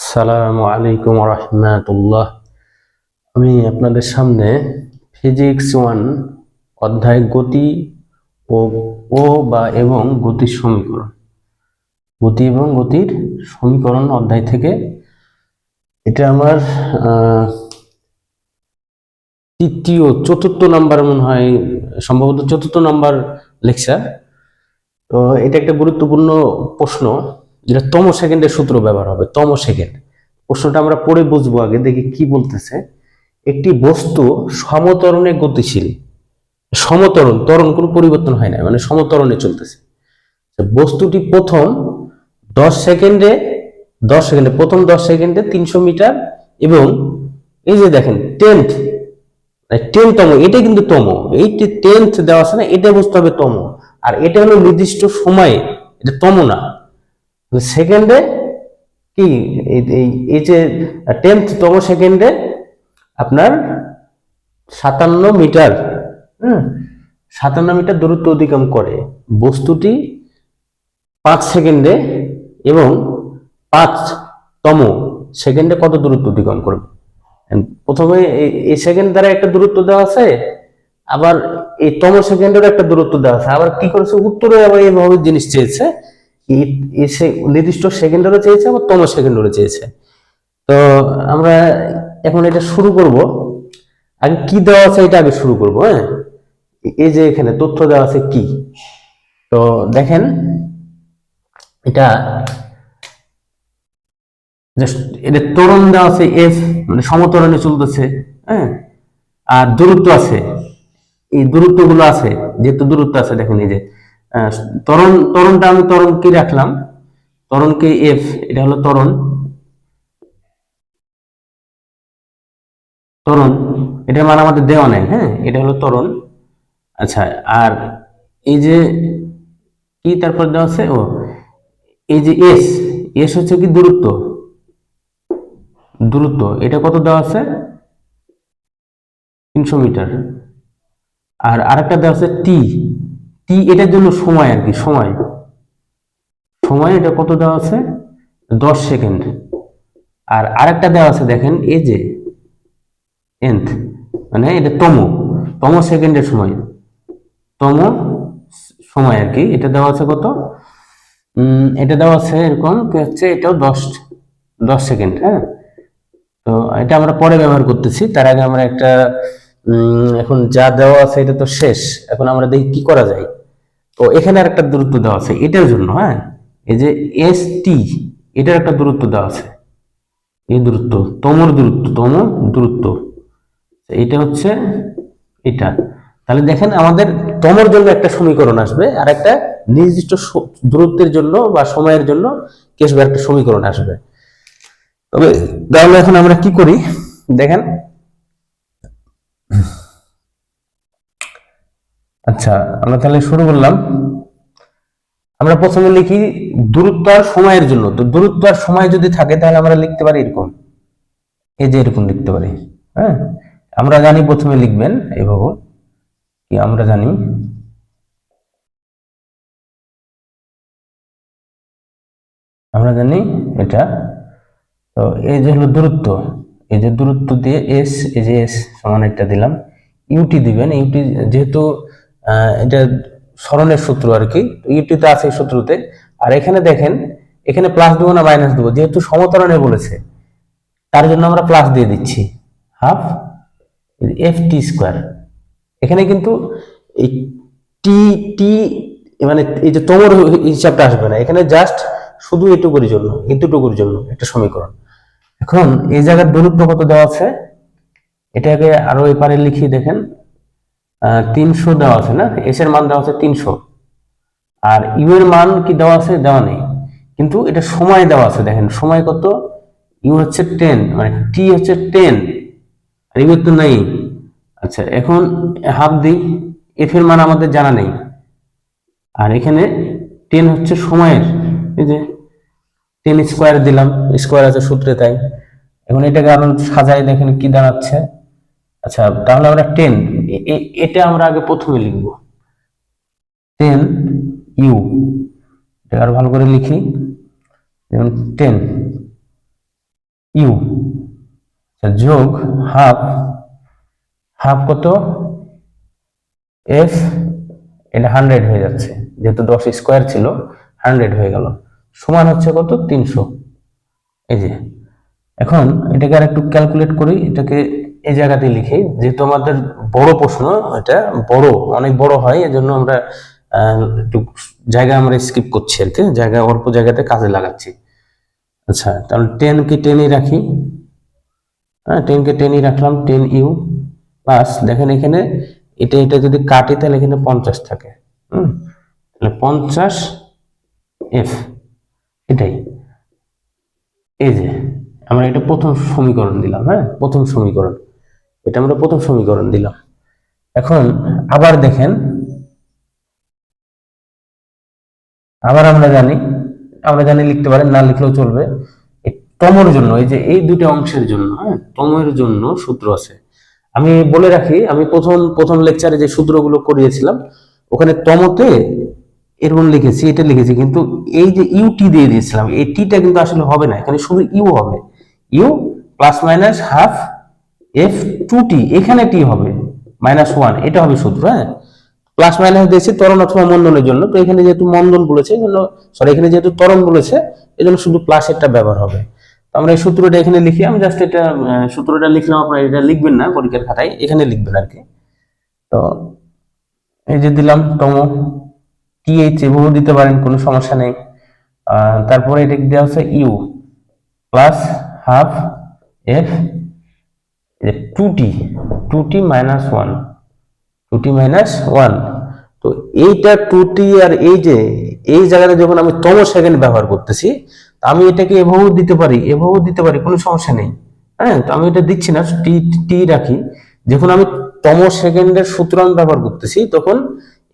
আসসালামু আলাইকুম রহমতুল্লাহ। আমি আপনাদের সামনে ফিজিক্স 1 অধ্যায় গতি ও ও বা এবং গতির সমীকরণ, গতি এবং গতির সমীকরণ অধ্যায় থেকে এটা আমার চতুর্থ নাম্বার মনে হয়, সম্ভবত চতুর্থ নাম্বার লেকচার। তো এটা একটা গুরুত্বপূর্ণ প্রশ্ন, যেটা তম সেকেন্ডের সূত্র ব্যবহার হবে। তম সেকেন্ড প্রশ্নটা আমরা পড়ে বুঝবো, আগে দেখি কি বলতেছে। একটি বস্তু সমত্বরণে গতিশীল, সমত্বরণ, ত্বরণ কোনো পরিবর্তন হয় না, মানে সমত্বরণে চলতেছে। বস্তুটি প্রথম 10 সেকেন্ডে প্রথম 10 সেকেন্ডে 300 মিটার, এবং এই যে দেখেন টেনতম, এটা কিন্তু তম, এই টেন্থ দেওয়া আছে না, এটা বুঝতে হবে তম। আর এটা হলো নির্দিষ্ট সময়ে, এটা তম না। সেকেন্ডে কি এই যে তম সেকেন্ডে আপনার 57 মিটার, 57 মিটার দূরত্ব অতিক্রম করে বস্তুটি 5 সেকেন্ডে, এবং 5তম সেকেন্ডে কত দূরত্ব অতিক্রম করবে। প্রথমে এই সেকেন্ড দ্বারা একটা দূরত্ব দেওয়া আছে, আবার এই তম সেকেন্ডের একটা দূরত্ব দেওয়া আছে। আবার কি করেছে, উত্তরে আবার এইভাবে জিনিস চেয়েছে, নির্দিষ্ট সেকেন্ডেরও চেয়েছে, আবার তম সেকেন্ডেরও চেয়েছে। তো আমরা এখন এটা শুরু করব। আগে কি দেওয়া আছে এটা আগে শুরু করব। হ্যাঁ, এই যে এখানে তথ্য দেওয়া আছে কি, তো দেখেন এটা এটা ত্বরণ দেওয়া আছে এফ, মানে সমত্বরণে চলতেছে। হ্যাঁ, আর দূরত্ব আছে, এই দূরত্ব গুলো আছে, যেহেতু দূরত্ব আছে দেখেন এই যে ত্বরণটা আমি ত্বরণ কি রাখলাম, ত্বরণকে এফ, এটা হলো ত্বরণ, ত্বরণ এটার মান আমাদের দেওয়া নাই। হ্যাঁ, এটা হলো ত্বরণ। আচ্ছা, আর এই যে কি তারপর দেওয়া আছে, এই যে এস, এস হচ্ছে কি দূরত্ব, এটা কত দেওয়া আছে, 300 মিটার। আর আরেকটা দেওয়া আছে টি, এটার জন্য সময় আর কি, সময় এটা কত দেওয়া আছে, 10 সেকেন্ড। আর আরেকটা দেওয়া আছে দেখেন এই যে nth, মানে এটা তম সেকেন্ডের সময়, তম সময় আর কি, এটা দেওয়া আছে কত, এটা দেওয়া আছে এরকম কি হচ্ছে, এটাও 10 সেকেন্ড। হ্যাঁ, তো এটা আমরা পরে ব্যবহার করতেছি, তার আগে আমরা একটা এখন যা দেওয়া আছে এটা তো শেষ, এখন আমরা দেখি কি করা যায়। তো এখানে আর একটা দূরত্ব দেওয়া আছে এটার জন্য। হ্যাঁ, এই যে এস টি, এটার একটা দূরত্ব দেওয়া আছে, এই দূরত্ব, তম দূরত্ব, এটা হচ্ছে এটা। তাহলে দেখেন আমাদের তমর জন্য একটা সমীকরণ আসবে, আর একটা নির্দিষ্ট দূরত্বের জন্য বা সময়ের জন্য কি আসবে, একটা সমীকরণ আসবে। তবে তাহলে এখন আমরা কি করি দেখেন। আচ্ছা, আমরা তাহলে শুরু করলাম। আমরা প্রথমে লিখি দূরত্ব আর সময়ের জন্য। তো দূরত্ব আর সময় যদি থাকে তাহলে আমরা লিখতে পারি এরকম, এই যে এরকম লিখতে পারি। হ্যাঁ, আমরা জানি প্রথমে লিখবেন এইভাবে, কি আমরা জানি এটা। তো এই যে হলো দূরত্ব, এই যে দূরত্ব দিয়ে এস, এই যে এস সমান একটা দিলাম, ইউটি দিবেন। ইউটি যেহেতু এটা সরণের সূত্র আর কি, ইউটি তো আছে সূত্রতে। আর এখানে দেখেন, এখানে প্লাস দেবো না মাইনাস দেবো, যেহেতু সমতরণে বলেছে তার জন্য আমরা প্লাস দিয়ে দিচ্ছি, হাফ এফ টি স্কোয়ার। এখানে কিন্তু এই টি টি মানে এই যে তোমর হিসাবটা আসবে না এখানে, জাস্ট শুধু এটুকুর জন্য একটা সমীকরণ। এখন এই জায়গার দূরত্ব কত দেওয়া আছে, এটাকে আরো এপারে লিখি দেখেন, 300 দেওয়া আছে না, এস এর মান দেওয়া আছে 300, আর ইউ এর মান কি দেওয়া আছে, দেওয়া নেই, কিন্তু এটা সময় দেওয়া আছে। দেখেন সময় কত, ইউ হচ্ছে 10, মানে টি হচ্ছে 10, আর ইউ তো নাই। আচ্ছা, এখন হাফ দিই, এফ এর মান আমাদের জানা নেই, আর এখানে 10 হচ্ছে সময়ের, এই যে 10 স্কোয়ার দিলাম, স্কোয়ার আছে সূত্রে তাই। এখন এটাকে আরো সাজাই, দেখেন কি দাঁড়াচ্ছে। আচ্ছা, তাহলে আমরা 10, এটা আমরা আগে প্রথমে লিখবো 10 ইউ, এটা আরো ভালো করে লিখি, যেমন 10 ইউ যোগ হাফ, হাফ কত এফ, এটা 100 হয়ে যাচ্ছে, যেহেতু 10 স্কোয়ার ছিল 100 হয়ে গেল, সমান হচ্ছে কত 300। এই যে এখন এটাকে আর একটু ক্যালকুলেট করি, এটাকে এই জায়গাতে লিখি, যেহেতু আমাদের বড় প্রশ্ন, এটা বড় অনেক বড় হয়, এজন্য আমরা একটু জায়গা আমরা স্কিপ করছি আর কি, জায়গা অল্প জায়গাতে কাজে লাগাচ্ছি। আচ্ছা তাহলে 10 কে 10ই রাখি, হ্যাঁ 10 কে 10ই রাখলাম, 10 ইউ প্লাস, দেখেন এখানে এটা এটা যদি কাটি তাহলে এখানে 50 থাকে, তাহলে 50 এফ, এটাই। এই যে আমরা এটা প্রথম সমীকরণ দিলাম, হ্যাঁ প্রথম সমীকরণ, এটা আমরা প্রথম সমীকরণ দিলাম। এখন আবার দেখেন, আবার আমরা জানি লিখতে পারেন, না লিখলেও চলবে। এই টমের জন্য, এই যে এই দুটো অংশের জন্য, হ্যাঁ টমের জন্য সূত্র আছে। আমি বলে রাখি, আমি প্রথম লেকচারে যে সূত্রগুলো করিয়েছিলাম ওখানে টমতে এরকম লিখেছি, এটা লিখেছি, কিন্তু এই যে ইউটি দিয়ে দিয়েছিলাম, এই টিটা কিন্তু আসলে হবে না, এখানে শুধু ইউ হবে, U plus minus half F two T, এখানে টি হবে -1, এটা হবে সূত্র, হ্যাঁ প্লাস মাইনাস দিয়েছি ত্বরণ অথবা মন্দনের জন্য, তো এখানে যেহেতু মন্দন বলেছে এই জন্য, সরি এখানে যেহেতু ত্বরণ বলেছে এই জন্য শুধু প্লাস একটা ব্যবহার হবে। তো আমরা এই সূত্রটা এখানে লিখি, আমি জাস্ট এটা সূত্রটা লিখলাম, আপনারা এটা লিখবেন না পরীক্ষার খাতায়, এখানে লিখবেন আর কি। তো এই যে দিলাম তম, টিএইচ এভাবে দিতে পারেন, কোনো সমস্যা নেই। তারপরে এটা দেওয়া হচ্ছে u plus half F two t -1, 2t-1, তো এইটা 2t, আর এই যে এই জায়গাটা যখন আমি তম সেকেন্ড ব্যবহার করতেছি, আমি এটাকে এভাবেও দিতে পারি, কোনো সমস্যা নেই, হ্যাঁ তো আমি এটা দিচ্ছি না, টি টি রাখি। যখন আমি তম সেকেন্ডের সূত্র আমি ব্যবহার করতেছি তখন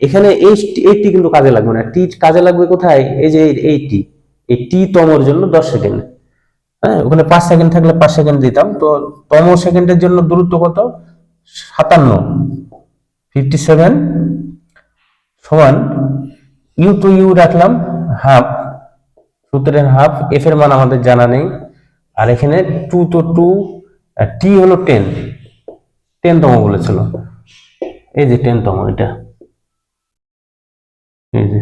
এখানে এই টি কিন্তু কাজে লাগবে না, টি কাজে লাগবে কোথায়, এই যে এই টি তমর জন্য 10 সেকেন্ড, হ্যাঁ ওখানে 5 সেকেন্ড থাকলে 5 সেকেন্ড দিতাম। তো তম সেকেন্ডের জন্য দূরত্ব কত, 57 সমান ইউ টু ইউ রাখলাম হাফ, সূত্রের হাফ, এফ এর মান আমাদের জানা নেই, আর এখানে 2 তো 2, টি হলো 10 তম বলেছিল, এই যে 10 তম, এটা এই যে,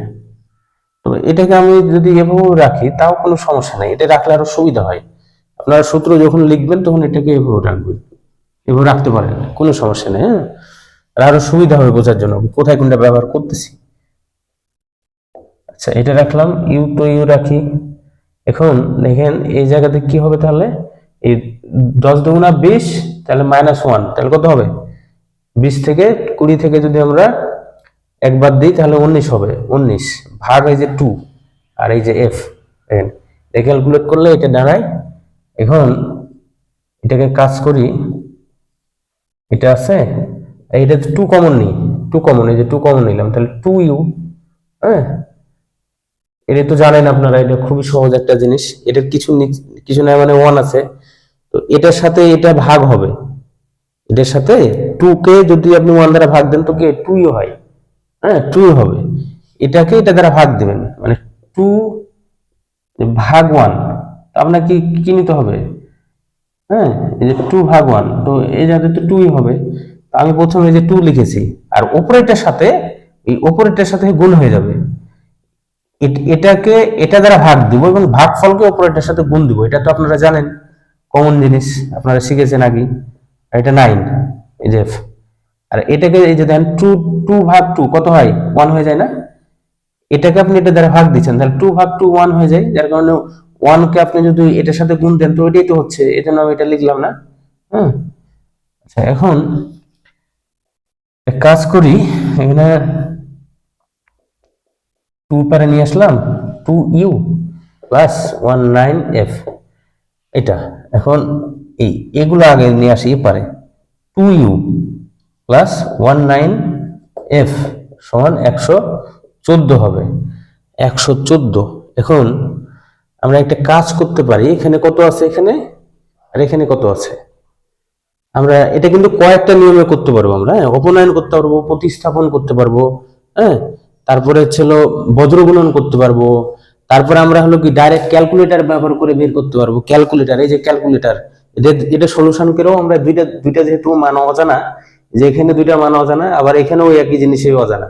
তো এটাকে আমি যদি এভাবে রাখি তাও কোনো সমস্যা নেই, এটা রাখলে আরো সুবিধা হয়, আপনারা সূত্র যখন লিখবেন তখন এটাকে এভাবে রাখবেন, এভাবে রাখতে পারেন, কোনো সমস্যা নেই, হ্যাঁ আরো সুবিধা হবে বোঝার জন্য কোথায় কোনটা ব্যবহার করতেছি। আচ্ছা এটা রাখলাম, ইউ টু ইউ রাখি। এখন দেখেন এই জায়গাতে কি হবে, তাহলে এই 10 দুগুণা 20, তাহলে -1, তাহলে কত হবে, 20 থেকে 20 থেকে যদি আমরা একবার দিই তাহলে 19 হবে, 19 ভাগ এই যে 2 আর এই যে এফ, দেখেন ক্যালকুলেট করলে এটা দাঁড়ায়। এখন এটাকে কাজ করি, এটা আছে, এটা 2 কমন নিই, 2 কমন, এই যে 2 কমন নিলাম, তাহলে 2u, হ্যাঁ এটা তো জানেন আপনারা, এটা খুবই সহজ একটা জিনিস, এটার কিছু না, মানে 1 আছে, তো এটার সাথে এটা ভাগ হবে, এটার সাথে 2 কে যদি আপনি 1 দ্বারা ভাগ দেন তো কি 2 হয়, হ্যাঁ 2 হবে, এটাকে এটা দ্বারা ভাগ দিবেন, মানে 2 ভাগ 1, তো আপনাকে কি নিতে হবে, হ্যাঁ এই যে 2 ভাগ 1, তো এই জায়গাতে তো 2 হবে, তো আমি প্রথমে এই যে 2 লিখেছি, আর অপরেরটার সাথে এই অপরেরটার সাথে গুণ হয়ে যাবে, এটাকে এটা দ্বারা ভাগ দিব এবং ভাগফলকে অপরেরটার সাথে গুণ দিব, এটা তো আপনারা জানেন, কমন জিনিস আপনারা শিখেছেন আগে, এটা 9, এই যে আর এটাকে এই যে দেন 2, 2 ভাগ 2 কত হয়, 1 হয়ে যায় না, এটাকে আপনি এটা দ্বারা ভাগ দিচ্ছেন, তাহলে 2 ভাগ 2 1 হয়ে যায়, যার কারণে 1 কে আপনি যদি এটার সাথে গুণ দেন তো এটাই তো হচ্ছে, এটা আমি এটা লিখলাম না, হ্যাঁ আচ্ছা এখন এক কাজ করি, এখানে 2 পারে নিয়ে আসলাম, 2u প্লাস 19f, এটা এখন এগুলো আগে নিয়ে আসি পারে, 2u প্লাস 19f সমান 114 হবে, 114। এখন আমরা একটা কাজ করতে পারি, এখানে কত আছে, এখানে আর এখানে কত আছে, আমরা এটা কিন্তু কয়েকটা নিয়মে করতে পারবো, আমরা অপনয়ন করতে পারবো, প্রতিস্থাপন করতে পারবো, হ্যাঁ তারপরে ছিল বজ্রগুণন করতে পারবো, তারপরে আমরা হলো কি ডাইরেক্ট ক্যালকুলেটর ব্যবহার করে বের করতে পারবো। ক্যালকুলেটর, এই যে ক্যালকুলেটর, এটা সলিউশন করেও আমরা দুইটা যেহেতু মান অজানা, যে এখানে দুইটা মান অজানা, আবার এখানেও একই জিনিসই অজানা,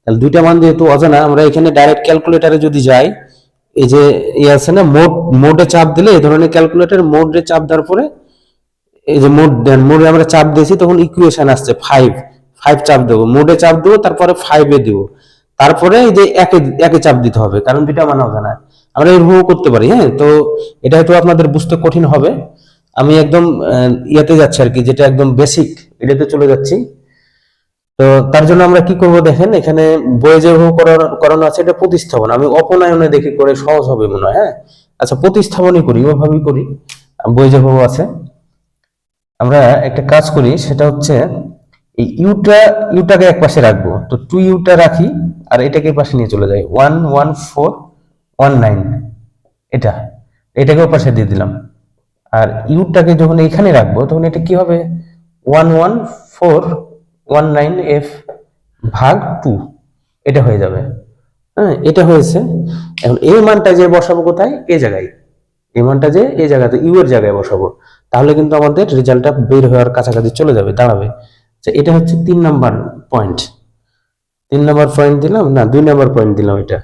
তাহলে দুইটা মান যেহেতু অজানা, আমরা এখানে ডাইরেক্ট ক্যালকুলেটরে যদি যাই, এই যে আছে না মোডে চাপ দিলে, এই ধরনের ক্যালকুলেটর মোডে চাপ দেওয়ার পরে এই যে মোডে আমরা চাপ দিয়েছি, তখন ইকুয়েশন আসছে 5 চাপ দেবো, মোডে চাপ দেবো, তারপরে 5-এ দিব, তারপরে এই যে একে চাপ দিতে হবে, কারণ দুইটা মান অজানা। আমরা এরকম করতে পারি। হ্যাঁ, তো এটা হয়তো আপনাদের বুঝতে কঠিন হবে, আমি একদম ইয়াতে যাচ্ছি আর কি, যেটা একদম বেসিক, এটাতে চলে যাচ্ছি। তো তার জন্য আমরা কি করব দেখেন, এখানে বইয়ে যেভাবে করানো আছে এটা প্রতিস্থাপন, আমি অপনয়নে দেখে করে সহজ হবে মনে হয়। হ্যাঁ, আচ্ছা প্রতিস্থাপনই করি, ওইভাবেই করি, বই যেভাবে আছে। আমরা একটা কাজ করি, সেটা হচ্ছে এই ইউটাকে এক পাশে রাখবো, তো 2 ইউটা রাখি, আর এটাকে পাশে নিয়ে চলে যাই, 11419, এটাকে পাশে দিয়ে দিলাম। আর ইউটাকে যখন এখানে রাখবো, তখন এটা কি হবে, 11419f ভাগ 2, এটা হয়ে যাবে। হ্যাঁ, এটা হয়েছে। এখন এই মানটা যে বসাবো কোথায়, এই জায়গায়, এই মানটা যে এই জায়গাতে ইউ এর জায়গায় বসাবো, তাহলে কিন্তু আমাদের রেজাল্টটা বের হওয়ার কাছাকাছি চলে যাবে, দাঁড়াবে। এটা হচ্ছে 3 নাম্বার পয়েন্ট। 3 নাম্বার পয়েন্ট দিলাম না, 2 নাম্বার পয়েন্ট দিলাম, এটা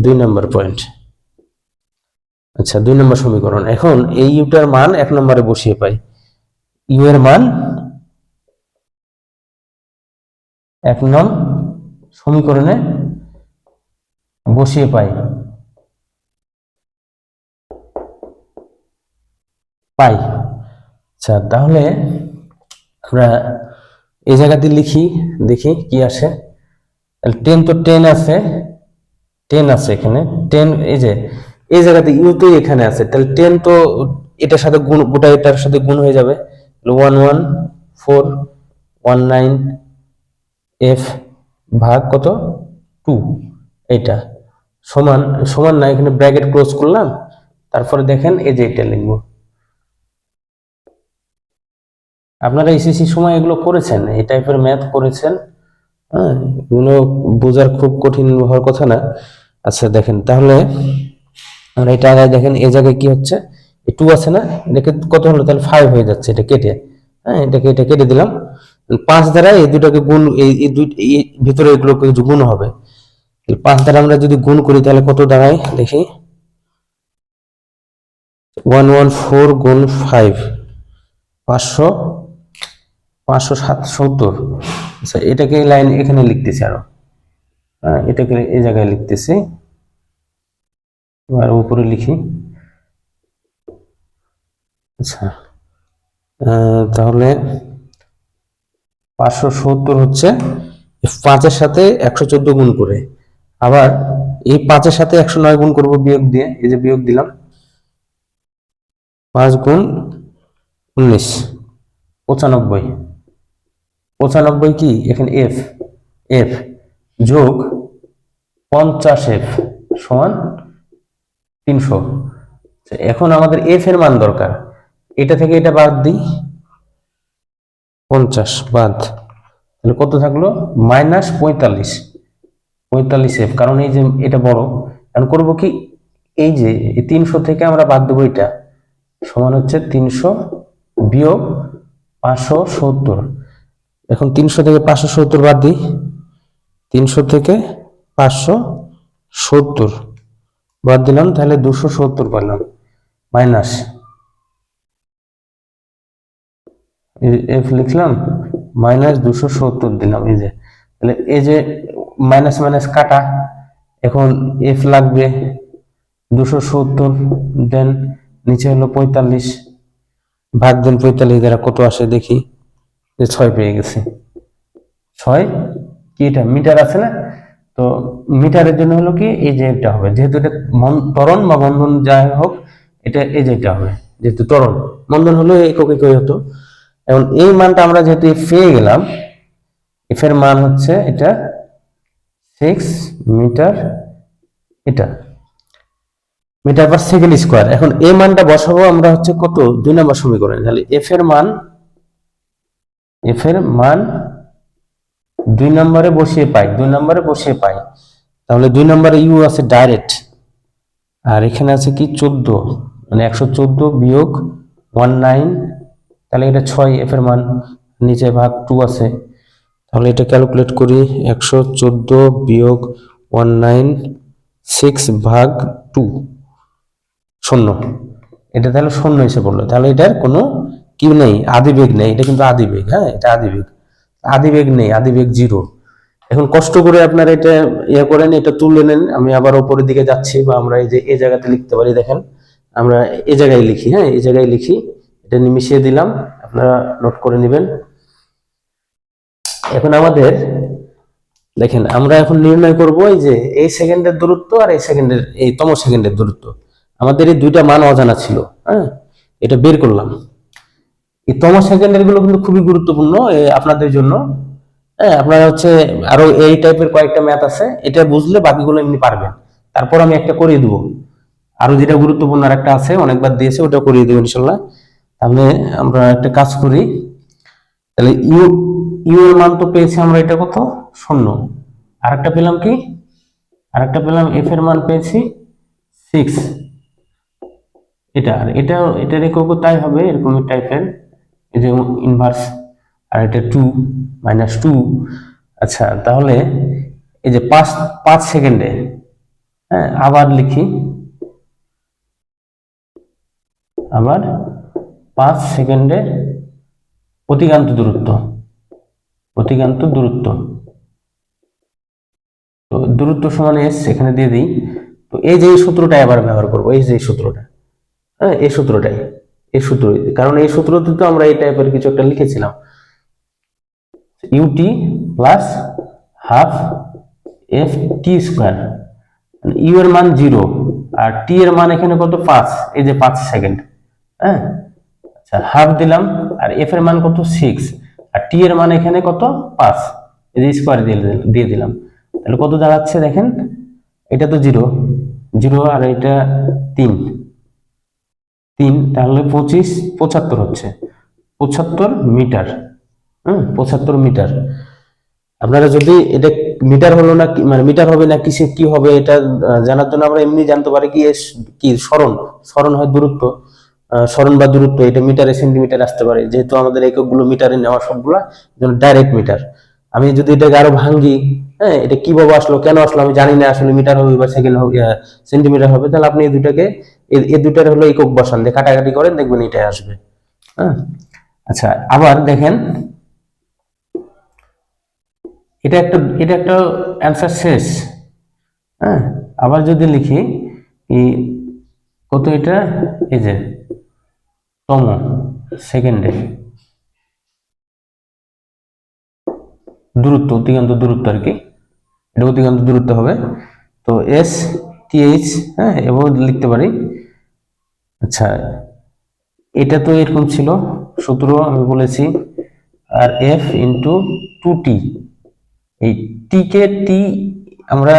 2 নাম্বার পয়েন্ট। আচ্ছা, 2 নম্বর সমীকরণ। এখন এই ইউটার মান 1 নম্বরে বসিয়ে পাই, ইউ এর মান 1 নং সমীকরণে বসিয়ে পাই। আচ্ছা, তাহলে আমরা এই জায়গাতে লিখি, দেখি কি আসে। 10 তো 10 আছে, 10 আছে এখানে, 10 এই যে এই জায়গাতে ইউ তো এখানে আছে, তাহলে 10 তো এটার সাথে গুণ, গোটা এটার সাথে গুণ হয়ে যাবে, 11419 এফ ভাগ কত 2, এটা সমান সমান না, এখানে ব্র্যাকেট ক্লোজ করলাম, তারপরে দেখেন এই যে এটা লিখবো। আপনারা এসএসসি সময় এগুলো করেছেন, এই টাইপের ম্যাথ করেছেন। হ্যাঁ, এগুলো বোঝার খুব কঠিন হওয়ার কথা না। আচ্ছা দেখেন, তাহলে আমরা এটা আগে দেখেন, এই জায়গায় কি হচ্ছে, 2 আছে না, এটাকে কত হলো, তাহলে 5 হয়ে যাচ্ছে, এটা কেটে। হ্যাঁ, এটা কেটে দিলাম, 5 দ্বারা এই দুটাকে গুণ, এই ভিতরে এগুলোকে কিছু গুণ হবে, 5 দ্বারা আমরা যদি গুণ করি তাহলে কত দাঁড়ায় দেখি, 114 গুণ 5, 570। আচ্ছা, এটাকে লাইন এখানে লিখতেছি আরো, এটাকে এই জায়গায় লিখতেছি, আর উপরে লিখি। আচ্ছা, তাহলে 570 হচ্ছে 5-এর সাথে 114 গুণ করে, আবার এই 5-এর সাথে 109 গুণ করবো বিয়োগ দিয়ে, এই যে বিয়োগ দিলাম, 5 গুণ 19, 95 কি এখানে এফ যোগ 50f সমান 300। এখন আমাদের এফ এর মান দরকার, এটা থেকে এটা বাদ দিই, 50 বাদ, তাহলে কত থাকলো, -45f, কারণ এই যে এটা বড়। এখন করবো কি, এই যে 300 থেকে আমরা বাদ দেবো, এটা সমান হচ্ছে 300 বিয়োগ 570। এখন 300 থেকে 570 বাদ দিই, 300 থেকে 570 বাদ দিলাম, তাহলে 270 পেলাম, মাইনাস এফ লিখলাম, -270 দিলাম, এই যে, তাহলে এই যে মাইনাস মাইনাস কাটা, এখন এফ লাগবে 270, দেন নিচে হলো 45, ভাগ দেন 45 দ্বারা কত আসে দেখি, 6 পেয়ে গেছি। 6 কি, এটা মিটার আছে না, তো মিটারের জন্য হলো কি, এই যে এটা হবে, যেহেতু এটা ত্বরণ বা বন্ধন যাই হোক, এটা এই যে এটা হবে, যেহেতু ত্বরণ, বন্ধন হলো একক হতো। এখন এই মানটা আমরা যেহেতু পেয়ে গেলাম, এফ এর মান হচ্ছে এটা 6 মিটার, এটা মিটার পার সেকেন্ড স্কোয়ার। এখন এই মানটা বসাবো আমরা হচ্ছে কত, 2 নম্বর সমীকরণ, তাহলে এফ এর মান 2 নম্বরে বসিয়ে পাই, তাহলে 2 নম্বরে ইউ আছে ডাইরেক্ট, আর এখানে আছে কি 14, মানে 114 বিয়োগ 19, তাহলে এটা 6 এফ এর মান, নিচে ভাগ 2 আছে, তাহলে এটা ক্যালকুলেট করি 114 বিয়োগ 196 ভাগ 2 শূন্য, এটা তাহলে শূন্য এসে পড়লো। তাহলে এটার কোনো কি নেই, আদিবেগ নেই, এটা কিন্তু আদিবেগ, হ্যাঁ এটা আদিবেগ, আদিবেগ নেই, আদিবেগ 0। এখন কষ্ট করে আপনারা এটা ইয়ে করেন, এটা তুলে নেন, আমি আবার উপরের দিকে যাচ্ছি, বা আমরা এই যে এই জায়গাতে লিখতে পারি, দেখেন আমরা এই জায়গায় লিখি, হ্যাঁ এই জায়গায় লিখি, এটা মিশিয়ে দিলাম, আপনারা নোট করে নেবেন। এখন আমাদের দেখেন, আমরা এখন নির্ণয় করব এই যে এই সেকেন্ডের দূরত্ব আর এই সেকেন্ডের, এই তম সেকেন্ডের দূরত্ব, আমাদের এই দুইটা মান অজানা ছিল, হ্যাঁ এটা বের করলাম। এই তম সেকেন্ডের গুলো কিন্তু খুবই গুরুত্বপূর্ণ আপনাদের জন্য, হ্যাঁ আপনারা হচ্ছে আরো এই টাইপের কয়েকটা ম্যাথ আছে, এটা বুঝলে বাকিগুলো এমনি পারবেন। তারপর আমি একটা করিয়ে দেবো, আরো যেটা গুরুত্বপূর্ণ আর একটা আছে, অনেকবার দিয়েছে, ওটা করিয়ে দেবো ইনশাল্লাহ। তাহলে আমরা একটা কাজ করি, তাহলে ইউ ইউ এর মান তো পেয়েছি আমরা, এটা কত 0, আরেকটা পেলাম কি, আরেকটা পেলাম এফ এর মান পেয়েছি 6, এটা আর এটার একক তাই হবে এরকম টাইপের, এই যে ইনভার্স, আর এটা 2 -2। আচ্ছা তাহলে এই যে 5 সেকেন্ডে, হ্যাঁ আবার লিখি, আবার 5 সেকেন্ডে অতিক্রান্ত দূরত্ব, অতিক্রান্ত দূরত্ব, তো দূরত্ব সমান এস এখানে দিয়ে দিই। তো এই যে এই সূত্রটাই আবার ব্যবহার করবো, এই যে এই সূত্রটা, হ্যাঁ এই সূত্রটাই, এই সূত্র, কারণ এই সূত্রতে তো আমরা এই টাইপের কিছু একটা লিখেছিলাম, u t plus half f t square, u এর মান 0 আর টি এর মান এখানে কত 5, এই যে 5 সেকেন্ড, হ্যাঁ আচ্ছা হাফ দিলাম, আর এফ এর মান কত 6, আর টি এর মান এখানে কত 5, এই যে স্কোয়ার দিয়ে দিলাম, তাহলে কত দাঁড়াচ্ছে দেখেন, এটা তো 0 0 আর এটা 3 3, তাহলে 25 75 হচ্ছে, 75 মিটার, হ্যাঁ 75 মিটার। আপনারা যদি এটা মিটার হলো না মানে মিটার হবে না কিসে কি হবে, এটা জানার জন্য আমরা এমনি জানতে পারি কি কি সরণ, সরণ হয় দূরত্ব, সরণ বা দূরত্ব, এটা মিটারে সেন্টিমিটার আসতে পারে, যেহেতু আমাদের এককগুলো মিটারে নেওয়া সবগুলা ডাইরেক্ট মিটার। আমি যদি এটাকে আরো ভাঙ্গি, হ্যাঁ এটা কিভাবে আসলো কেন আসলো আমি জানি না, আসলে মিটার হবে বা সেকেন্ড হবে সেন্টিমিটার হবে, তাহলে আপনি এই দুটাকে এই দুটার হলো একক বসান দিয়ে কাটাকাটি করেন, দেখবেন এটাই আসবে, হ্যাঁ। আচ্ছা আবার দেখেন, এটা একটা অ্যান্সার শেষ, হ্যাঁ আবার যদি লিখি এই কত, এটা এই যে তম সেকেন্ডে দূরত্ব, অতিক্রান্ত দূরত্ব আর কি, এটা অতিক্রান্ত দূরত্ব হবে, তো এস টি এইচ, হ্যাঁ এবং লিখতে পারি। আচ্ছা এটা তো এরকম ছিল সূত্র আমি বলেছি, আর এফ ইন্টু 2t, এই টি কে টি আমরা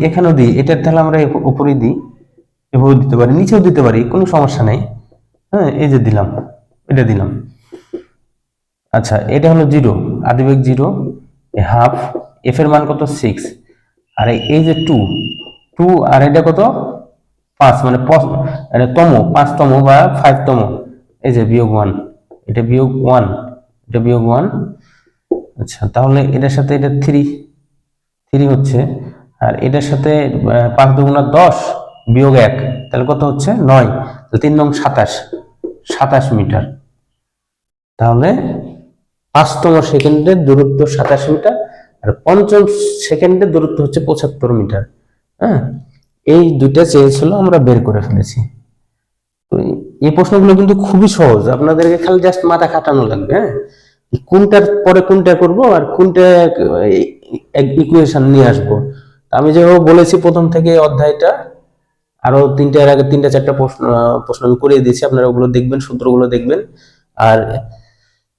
এখানেও দিই, এটার তাহলে আমরা উপরে দিই, এভাবেও দিতে পারি, নিচেও দিতে পারি, কোনো সমস্যা নেই, হ্যাঁ এই যে দিলাম, এটা দিলাম। আচ্ছা এটা হলো 0, আদিবেগ 0, হাফ এফ এর মান কত 6, আর এই যে 2 2 আর এটা কত 5, মানে এটা তম 5তম বা 5তম, এই যে বিয়োগ 1, এটা বিয়োগ 1, এটা বিয়োগ 1। আচ্ছা তাহলে এটার সাথে এটা 3 হচ্ছে, আর এটার সাথে 5 দুগুণা 10 বিয়োগ 1, তাহলে কত হচ্ছে 9, তাহলে 3 নং 27 মিটার। তাহলে 5তম সেকেন্ডের দূরত্ব 27 মিটার, আর 5ম সেকেন্ডের দূরত্ব হচ্ছে 75 মিটার, হ্যাঁ এই দুইটা চেয়েছিল, আমরা বের করে ফেলেছি। তো এই প্রশ্নগুলো কিন্তু খুবই সহজ, আপনাদেরকে খালি জাস্ট মাথা খাটানো লাগবে, হ্যাঁ কোনটার পরে কোনটা করব আর কোনটা ইকুয়েশন নিয়ে আসবো। আমি যেভাবে বলেছি প্রথম থেকে অধ্যায়টা, আরো এর আগে 3-4টা প্রশ্ন আমি করিয়ে দিয়েছি, আপনারা ওগুলো দেখবেন, সূত্রগুলো দেখবেন, আর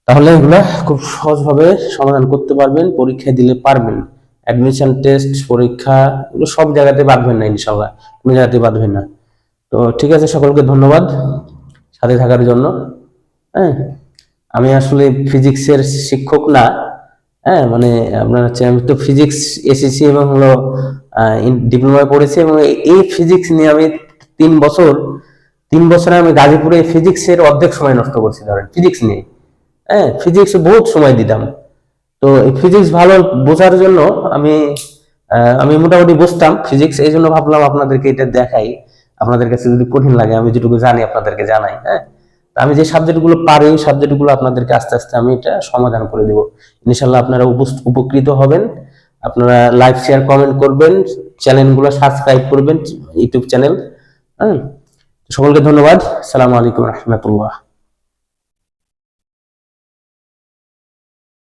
তাহলে এগুলা খুব সহজভাবে সমাধান করতে পারবেন, পরীক্ষায় দিলে পারবেন। অ্যাডমিশন টেস্ট পরীক্ষা এগুলো সব জায়গাতে বাঁধবেন না ইনশাল্লাহ, কোনো জায়গাতে বাঁধবেন না। তো ঠিক আছে, সকলকে ধন্যবাদ সাথে থাকার জন্য। হ্যাঁ আমি আসলে ফিজিক্সের শিক্ষক না, হ্যাঁ মানে আপনার হচ্ছে আমি তো ফিজিক্স এসএসসি এবং হলো ডিপ্লোমায় পড়েছি, এবং এই ফিজিক্স নিয়ে আমি 3 বছরে আমি গাজীপুরে ফিজিক্সের অর্ধেক সময় নষ্ট করছি, ধরেন ফিজিক্স নিয়ে। হ্যাঁ, ফিজিক্সে বহুত সময় দিতাম। তো এই ফিজিক্স ভালো বোঝার জন্য আমি আমি মোটামুটি বুঝতাম ফিজিক্স, এই জন্য ভাবলাম আপনাদেরকে এটা দেখাই। আপনাদের কাছে যদি কঠিন লাগে, আমি যেটুকু জানি আপনাদেরকে জানাই। হ্যাঁ, আমি যে সাবজেক্টগুলো পারি, এই সাবজেক্টগুলো আপনাদেরকে আস্তে আস্তে আমি এটা সমাধান করে দেবো। ইনশাল্লাহ আপনারা উপকৃত হবেন। আপনারা লাইক, শেয়ার, কমেন্ট করবেন, চ্যানেলগুলো সাবস্ক্রাইব করবেন, ইউটিউব চ্যানেল। হ্যাঁ, সকলকে ধন্যবাদ। আসসালামু আলাইকুম রহমতুল্লাহ।